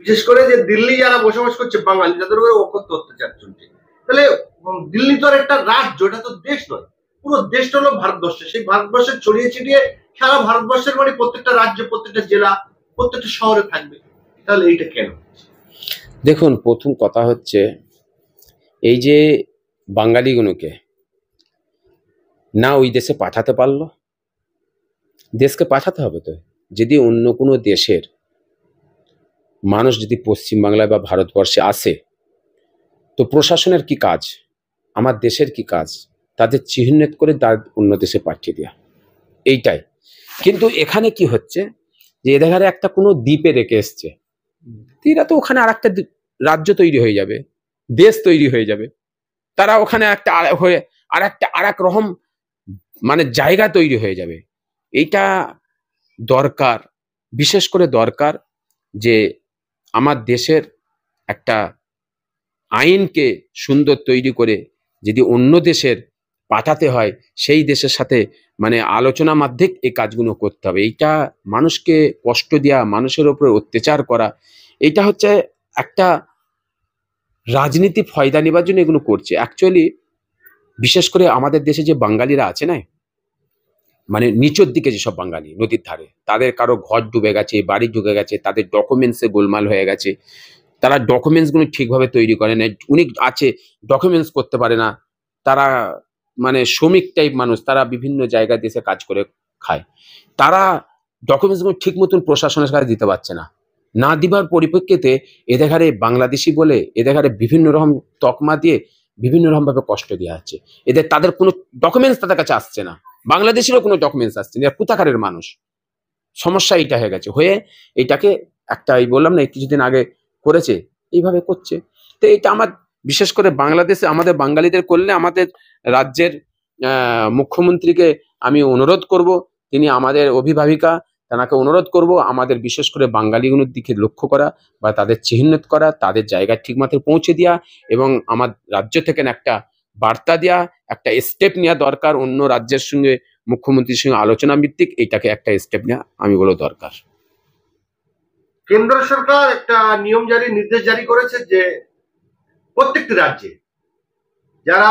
বিশেষ করে যে দিল্লি যারা বসবাস করছে বাঙালি, তাদের উপরে অকথ্য অত্যাচার চলছে। তাহলে দিল্লি তো আর একটা রাজ্য, এটা তো দেশ নয়। পুরো দেশটা হলো ভারতবর্ষ। সেই ভারতবর্ষের ছড়িয়ে ছিটিয়ে সারা ভারতবর্ষের মানে প্রত্যেকটা রাজ্য, প্রত্যেকটা জেলা, প্রত্যেকটা শহরে থাকবে। তাহলে এইটা কেন? দেখুন, প্রথম কথা হচ্ছে এই যে বাঙালিগুলোকে না ওই দেশে পাঠাতে পারলো, দেশকে পাঠাতে হবে তো। যদি অন্য কোনো দেশের মানুষ যদি পশ্চিমবাংলায় বা ভারতবর্ষে আসে, তো প্রশাসনের কি কাজ, আমার দেশের কি কাজ? তাদের চিহ্নিত করে তার অন্য দেশে পাঠিয়ে দেওয়া, এইটাই। কিন্তু এখানে কি হচ্ছে যে এদের একটা কোনো দ্বীপে রেখে এসছে, এরা তো ওখানে আর একটা রাজ্য তৈরি হয়ে যাবে, দেশ তৈরি হয়ে যাবে। তারা ওখানে একটা হয়ে আর এক রকম মানে জায়গা তৈরি হয়ে যাবে। এইটা দরকার, বিশেষ করে দরকার যে আমার দেশের একটা আইনকে সুন্দর তৈরি করে যদি অন্য দেশের পাঠাতে হয়, সেই দেশের সাথে মানে আলোচনা মাধ্যমে এই কাজগুলো করতে হবে। এইটা মানুষকে কষ্ট দেওয়া, মানুষের উপরে অত্যাচার করা, এইটা হচ্ছে একটা রাজনীতি ফয়দা নেবার জন্য এগুলো করছে অ্যাকচুয়ালি। বিশেষ করে আমাদের দেশে যে বাঙালিরা আছে না, মানে নিচের দিকে যেসব বাঙালি নদীর ধারে, তাদের কারো ঘর ডুবে গেছে, বাড়ি ডুবে গেছে, তাদের ডকুমেন্টসে গোলমাল হয়ে গেছে, তারা ডকুমেন্টসগুলো ঠিকভাবে তৈরি করে না, অনেক আছে ডকুমেন্টস করতে পারে না, তারা মানে শ্রমিক টাইপ মানুষ, তারা বিভিন্ন জায়গায় দেশে কাজ করে খায়, তারা ডকুমেন্টসগুলো ঠিক মতন প্রশাসনের কাছে দিতে পারছে না। না দিবার পরিপ্রেক্ষিতে এদের ঘাড়ে বাংলাদেশি বলে এদের ঘাড়ে বিভিন্ন রকম তকমা দিয়ে বিভিন্ন রকমভাবে কষ্ট দেওয়া হচ্ছে। তাদের কোনো ডকুমেন্টস তাদের কাছে আসছে না, বাংলাদেশেরও কোনো ডকুমেন্টস আসছে না, কোথাকারের মানুষ। সমস্যা এইটা হয়ে গেছে, হয়ে এইটাকে একটা এই বললাম না কিছুদিন আগে করেছে, এইভাবে করছে। তো এটা আমার বিশেষ করে বাংলাদেশে আমাদের বাঙালিদের করলে আমাদের রাজ্যের মুখ্যমন্ত্রীকে আমি অনুরোধ করব, তিনি আমাদের অভিভাবিকা, তাকে অনুরোধ করব আমাদের বিশেষ করে বাঙালিগুলোর দিকে লক্ষ্য করা বা তাদের চিহ্নিত করা, তাদের জায়গায় ঠিকমতো পৌঁছে দেওয়া এবং আমার রাজ্য থেকে একটা বার্তা দেওয়া, একটা স্টেপ নেওয়া দরকার অন্য রাজ্যের সঙ্গে মুখ্যমন্ত্রীর সঙ্গে আলোচনা ভিত্তিক, এইটাকে একটা স্টেপ নেওয়া আমি বলো দরকার। কেন্দ্র সরকার একটা নিয়ম জারি, নির্দেশ জারি করেছে যে প্রত্যেকটি রাজ্যে যারা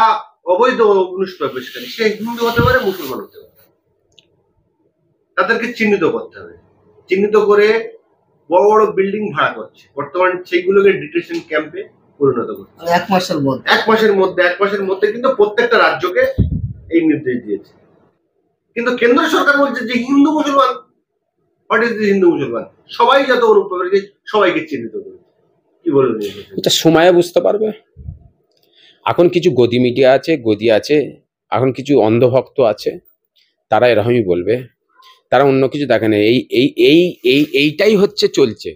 অবৈধ অনুপ্রবেশকারী, সে হিন্দু হতে পারে, মুসলমান হতে পারে, তাদেরকে চিহ্নিত করতে হবে। চিহ্নিত করে বড় বড় বিল্ডিং ভাড়া করছে বর্তমান, সেইগুলোকে ডিটেনশন ক্যাম্পে পরিণত করছে 1 মাসের মধ্যে। 1 মাসের মধ্যে কিন্তু প্রত্যেকটা রাজ্যকে এই নির্দেশ দিয়েছে। কিন্তু কেন্দ্র সরকার বলছে যে হিন্দু মুসলমান, হোয়াট ইজ হিন্দু মুসলমান, সবাই যত অনুপ্রবেশকারী সবাইকে চিহ্নিত করবে। কি বলবেন এটা সময়ে বুঝতে পারবে। এখন কিছু গদি মিডিয়া আছে, গদি আছে, এখন কিছু অন্ধভক্ত আছে, তারা এরকমই বলবে, তারা অন্য কিছু দেখে না। এইটাই হচ্ছে চলছে।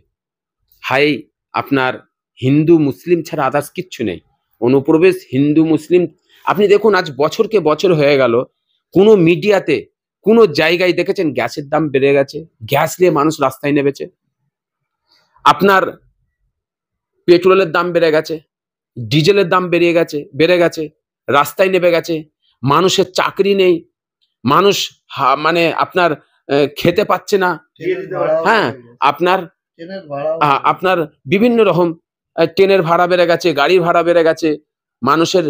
হাই আপনার হিন্দু মুসলিম ছাড়া আদার্স কিচ্ছু নেই, অনুপ্রবেশ হিন্দু মুসলিম। আপনি দেখুন আজ বছরকে বছর হয়ে গেল, কোনো মিডিয়াতে কোনো জায়গায় দেখেছেন গ্যাসের দাম বেড়ে গেছে, গ্যাস নিয়ে মানুষ রাস্তায় নেমেছে, আপনার পেট্রোলের দাম বেড়ে গেছে, ডিজেলের দাম বেড়ে গেছে, রাস্তায় নেমে গেছে, মানুষের চাকরি নেই, মানুষ মানে আপনার খেতে পাচ্ছে না, হ্যাঁ আপনার বিভিন্ন রকম ট্রেনের ভাড়া বেড়ে গেছে, গাড়ির ভাড়া বেড়ে গেছে, মানুষের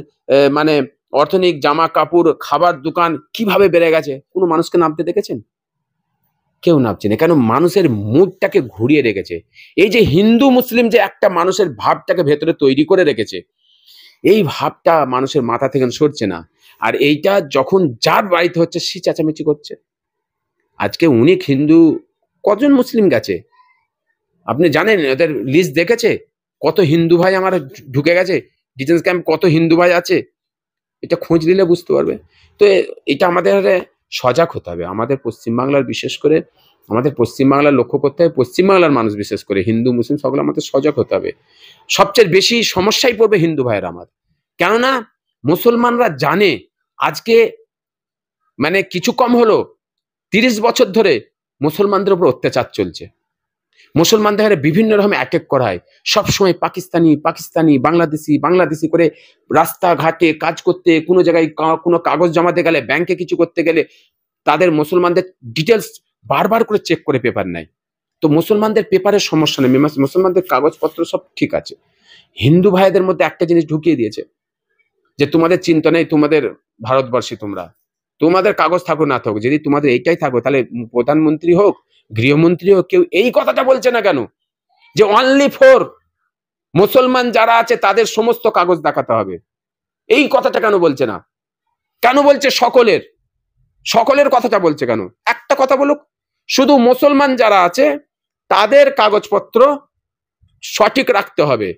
মানে অর্থনৈতিক জামা কাপড় খাবার দোকান কিভাবে বেড়ে গেছে, কোনো মানুষকে নামতে দেখেছেন? কেউ নামছে না, কেন? মানুষের মুডটাকে ঘুরিয়ে রেখেছে। এই যে হিন্দু মুসলিম যে একটা মানুষের ভাবটাকে ভেতরে তৈরি করে রেখেছে, এই ভাবটা মানুষের মাথা থেকে সরছে না। আর এইটা যখন যার বাড়িতে হচ্ছে সে চেঁচামেচি করছে। আজকে অনেক হিন্দু, কজন মুসলিম গেছে আপনি জানেন? ওদের লিস্ট দেখেছে কত হিন্দু ভাই আমার ঢুকে গেছে ডিটেনশন ক্যাম্প, কত হিন্দু ভাই আছে, এটা খোঁজ নিলে বুঝতে পারবে। তো এটা আমাদের সজাগ হতে হবে, আমাদের পশ্চিমবাংলার বিশেষ করে আমাদের পশ্চিমবাংলার লক্ষ্য করতে হবে, পশ্চিমবাংলার মানুষ বিশেষ করে হিন্দু মুসলিম সকলে আমাদের সজাগ হতে হবে। সবচেয়ে বেশি সমস্যায় পড়বে হিন্দু ভাইয়েরা আমাদের, কেননা মুসলমানরা জানে আজকে মানে কিছু কম হলো 30 বছর ধরে মুসলমানদের উপর অত্যাচার চলছে, মুসলমানদের বিভিন্ন রকম অ্যাটাক করা হয়, সবসময় পাকিস্তানি পাকিস্তানি বাংলাদেশি বাংলাদেশি করে রাস্তাঘাটে কাজ করতে, কোনো জায়গায় কোনো কাগজ জমাতে গেলে, ব্যাংকে কিছু করতে গেলে তাদের মুসলমানদের ডিটেলস বারবার করে চেক করে পেপার নেয়। তো মুসলমানদের পেপারের সমস্যা নেই, মুসলমানদের কাগজপত্র সব ঠিক আছে। হিন্দু ভাইদের মধ্যে একটা জিনিস ঢুকিয়ে দিয়েছে যে তোমাদের চিন্তা নেই, তোমাদের ভারতবর্ষী, তোমাদের কাগজ থাকুক না থাকুক, যদি তোমাদের এইটাই থাকো তাহলে প্রধানমন্ত্রী হোক, গৃহমন্ত্রী হোক, কেউ এই কথাটা বলছে না কেন যে অনলি ফর মুসলমান যারা আছে তাদের সমস্ত কাগজ দেখাতে হবে? এই কথাটা কেন বলছে না? কেন বলছে সকলের কথাটা বলছে কেন? একটা কথা বলুক, শুধু মুসলমান যারা আছে তাদের কাগজপত্র সঠিক রাখতে হবে,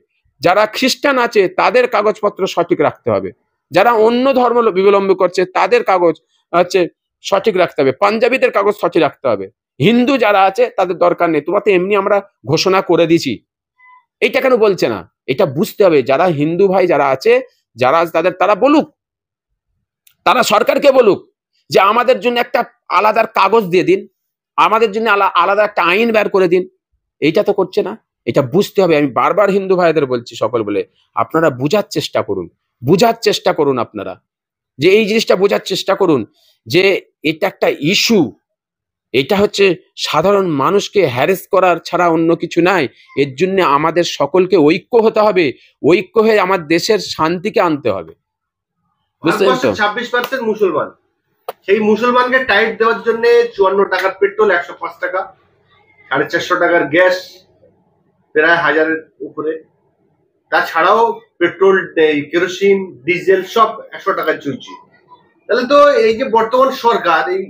যারা খ্রিস্টান আছে তাদের কাগজপত্র সঠিক রাখতে হবে, যারা অন্য ধর্ম বিবলম্বন করছে তাদের কাগজ হচ্ছে সঠিক রাখতে হবে, পাঞ্জাবিদের কাগজ সঠিক রাখতে হবে, হিন্দু যারা আছে তাদের দরকার নেই, তোমাকে এমনি আমরা ঘোষণা করে দিছি। এইটা কেন বলছে না? এটা বুঝতে হবে। যারা হিন্দু ভাই যারা আছে, যারা তারা বলুক, তারা সরকারকে বলুক যে আমাদের জন্য একটা আলাদা কাগজ দিয়ে দিন, আমাদের জন্য আলাদা একটা আইন বের করে দিন। এইটা তো করছে না। এটা বুঝতে হবে। আমি বারবার হিন্দু ভাইদের বলছি, সকল বলে, আপনারা বুঝার চেষ্টা করুন, আপনারা যে এই জিনিসটা বোঝার চেষ্টা করুন যে এটা একটা ইস্যু, এটা হচ্ছে সাধারণ মানুষকে হ্যারেস করার ছাড়া অন্য কিছু নাই। এর জন্য আমাদের সকলকে ঐক্য হতে হবে, ঐক্য হয়ে আমার দেশের শান্তিকে আনতে হবে। বুঝতে পারছো? 26% মুসলমান, সেই মুসলমানকে টাইট দেওয়ার জন্য 54 টাকার পেট্রোল, 105 টাকা, 450 টাকার গ্যাস, প্রায় 1000-এর উপরে। তাছাড়াও পেট্রোল, কেরোসিন, ডিজেল সব 100 টাকায় চলছে। তাহলে তো এই যে বর্তমান সরকার এই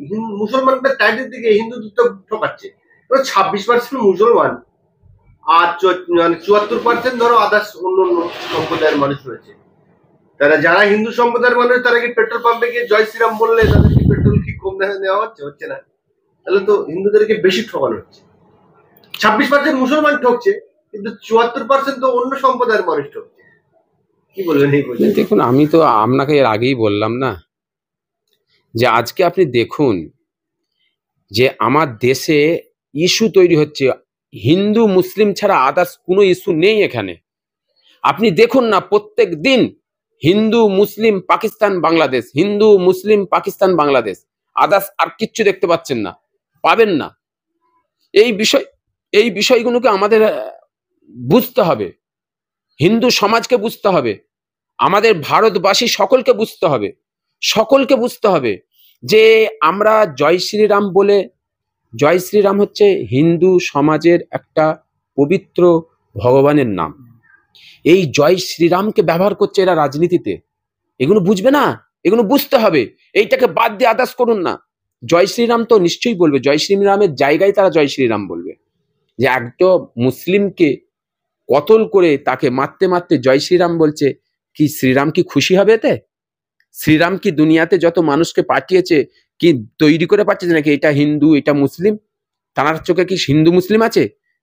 মুসলমানদের টাইটের দিকে হিন্দুদের তো ঠকাচ্ছে। 26% মুসলমান আর 74% ধরো আদার্স অন্য সম্প্রদায়ের মানুষ রয়েছে। তারা যারা হিন্দু সম্প্রদায়ের মানুষ, তারা কি পেট্রোল পাম্পে গিয়ে জয় শ্রীরাম বললে তাদের কি পেট্রোল কি কম নেওয়া হচ্ছে না? তাহলে তো হিন্দুদেরকে বেশি ঠকানো হচ্ছে। 26% মুসলমান ঠকছে, কিন্তু 74% তো অন্য সম্প্রদায়ের মানুষ ঠকছে। কি বলবেন এই বলছেন? দেখুন, আমি তো আপনাকে এর আগেই বললাম না যে আজকে আপনি দেখুন যে আমার দেশে ইস্যু তৈরি হচ্ছে, হিন্দু মুসলিম ছাড়া আদার্স কোনো ইস্যু নেই এখানে। আপনি দেখুন না, প্রত্যেক দিন হিন্দু মুসলিম পাকিস্তান বাংলাদেশ, হিন্দু মুসলিম পাকিস্তান বাংলাদেশ, আদার্স আর কিচ্ছু দেখতে পাচ্ছেন না, পাবেন না। এই বিষয়গুলোকে আমাদের বুঝতে হবে, হিন্দু সমাজকে বুঝতে হবে, আমাদের ভারতবাসী সকলকে বুঝতে হবে যে আমরা জয় শ্রীরাম বলে, জয় শ্রীরাম হচ্ছে হিন্দু সমাজের একটা পবিত্র ভগবানের নাম। এই জয় শ্রীরামকে ব্যবহার করছে এরা রাজনীতিতে। এগুলো বুঝবে না, এগুলো বুঝতে হবে। এইটাকে বাদ দিয়ে আদার্স করুন না। জয় শ্রীরাম তো নিশ্চয়ই বলবে, জয় শ্রীরামের জায়গায় তারা জয় শ্রীরাম বলবে। যে একটা মুসলিমকে কতল করে তাকে মারতে মারতে জয় শ্রীরাম বলছে, কি শ্রীরাম কি খুশি হবে এতে? শ্রীরাম কি দুনিয়াতে যত মানুষকে পাঠিয়েছে কি তৈরি করে পাঠিয়েছে নাকি এটা হিন্দু এটা মুসলিম? তানার চোখে কি হিন্দু মুসলিম আছে?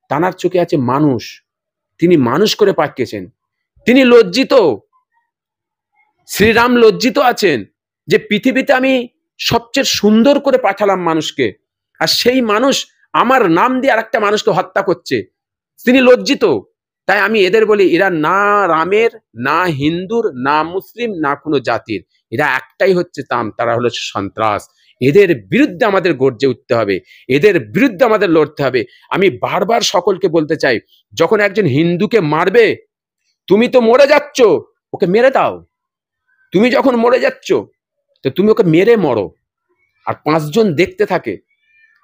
তানার চোখে আছে মানুষ। তিনি মানুষ করে পাঠিয়েছেন। তিনি লজ্জিত, শ্রীরাম লজ্জিত আছেন যে পৃথিবীতে আমি সবচেয়ে সুন্দর করে পাঠালাম মানুষকে, আর সেই মানুষ আমার নাম দিয়ে আরেকটা মানুষকে হত্যা করছে। তিনি লজ্জিত। তাই আমি এদের বলি, এরা না রামের, না হিন্দুর, না মুসলিম, না কোনো জাতির, এরা একটাই হচ্ছে তারা হলো সন্ত্রাস। এদের বিরুদ্ধে আমাদের গর্জে উঠতে হবে, এদের বিরুদ্ধে আমাদের লড়তে হবে। আমি বারবার সকলকে বলতে চাই, যখন একজন হিন্দুকে মারবে, তুমি তো মরে যাচ্ছ, ওকে মেরে দাও। তুমি যখন মরে যাচ্ছ তো তুমি ওকে মেরে মরো, আর 5 জন দেখতে থাকে,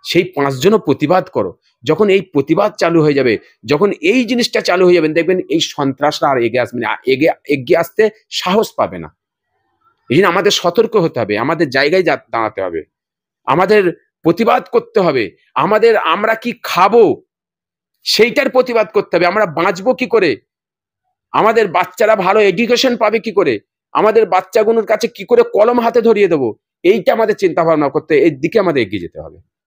সেই 5 জনও প্রতিবাদ করো। যখন এই প্রতিবাদ চালু হয়ে যাবে, যখন এই জিনিসটা চালু হয়ে যাবে, দেখবেন এই সন্ত্রাসরা আর এগিয়ে আসবে না, এগিয়ে আসতে সাহস পাবে না। এই জন্য আমাদের সতর্ক হতে হবে, আমাদের জায়গায় দাঁড়াতে হবে, আমাদের প্রতিবাদ করতে হবে। আমরা কি খাবো সেইটার প্রতিবাদ করতে হবে। আমরা বাঁচবো কি করে, আমাদের বাচ্চারা ভালো এডুকেশন পাবে কি করে, আমাদের বাচ্চাগুলোর কাছে কি করে কলম হাতে ধরিয়ে দেবো, এইটা আমাদের চিন্তা ভাবনা করতে, এর দিকে আমাদের এগিয়ে যেতে হবে।